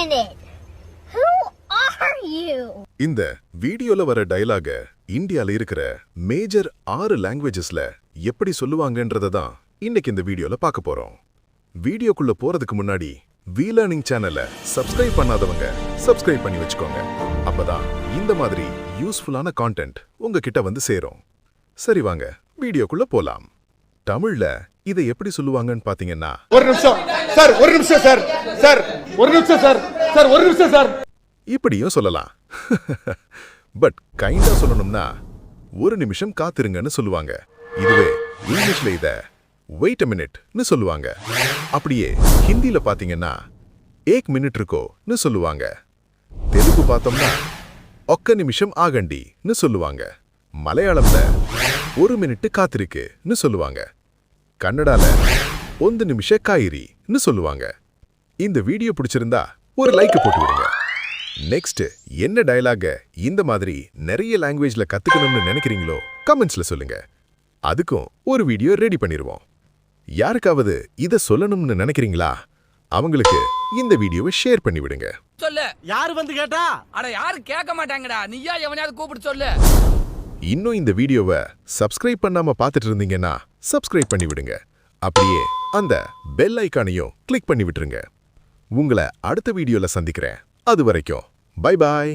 minute. Who are you? இந்த வீடியோல வர டயலாக இந்தியால இருக்கிற மேஜர் 6 லாங்குவேஜஸ்ல எப்படி சொல்லுவாங்கன்றத தான் இன்னைக்கு இந்த வீடியோல பார்க்க போறோம். வீடியோக்குள்ள போறதுக்கு முன்னாடி வி லேர்னிங் சேனலை சப்ஸ்கிரைப் பண்ணாதவங்க சப்ஸ்கிரைப் பண்ணி வச்சுக்கோங்க. அப்பதான் இந்த மாதிரி யூஸ்ஃபுல்லான கான்டென்ட் உங்ககிட்ட வந்து சேரும். சரி வாங்க வீடியோக்குள்ள போலாம். தமிழ்ல இதை எப்படி சொல்லுவாங்கன்னு பாத்தீங்கன்னா, ஒரு நிமிஷம் சார், ஒரு நிமிஷம் சார், சார் ஒரு நிமிஷம் சார், சார் ஒரு நிமிஷம் சார், இப்படியும் சொல்லலாம். பட் கைண்டா சொல்லணும்னா ஒரு நிமிஷம் காத்திருங்கன்னு சொல்லுவாங்க. இதுவே இங்கிலீஷ்ல இத வெயிட் அ மினிட்னு சொல்லுவாங்க. அப்படியே ஹிந்தில பாத்தீங்கன்னா ஏக் மினிட் இருக்கோன்னு சொல்லுவாங்க. தெலுங்கு பார்த்தோம்னா ஒக்க நிமிஷம் ஆகண்டின்னு சொல்லுவாங்க. மலையாளம்ல ஒரு மினிட் காத்திருக்குன்னு சொல்லுவாங்க. கன்னடால ಒಂದು நிமிஷ காயிரின்னு சொல்லுவாங்க. இந்த வீடியோ பிடிச்சிருந்தா ஒரு லைக் போட்டு விடுங்க. நெக்ஸ்ட் என்ன டயலாக இந்த மாதிரி நிறைய லாங்குவேஜ்ல கத்துக்கணும்னு நினைக்கிறீங்களோ கமெண்ட்ஸ்ல சொல்லுங்க. அதுக்கும் ஒரு வீடியோ ரெடி பண்ணிடுவோம். யாருக்காவது இதை சொல்லணும்னு நினைக்கிறீங்களா? அவங்களுக்கு இந்த வீடியோவை ஷேர் பண்ணி விடுங்க. சொல்லு. யாரு வந்து கேட்டா? அட யாரு கேட்க மாட்டாங்கடா. நீயா எவனையாவது கூப்பிட்டு சொல்லு. இன்னும் இந்த வீடியோவை சப்ஸ்கிரைப் பண்ணாம பார்த்துட்டு இருந்தீங்கன்னா சப்ஸ்கிரைப் பண்ணி விடுங்க. அப்படியே அந்த பெல் ஐகானையும் கிளிக் பண்ணி விட்டுருங்க. உங்களை அடுத்த வீடியோல சந்திக்கிறேன். அது வரைக்கும் பை பாய்.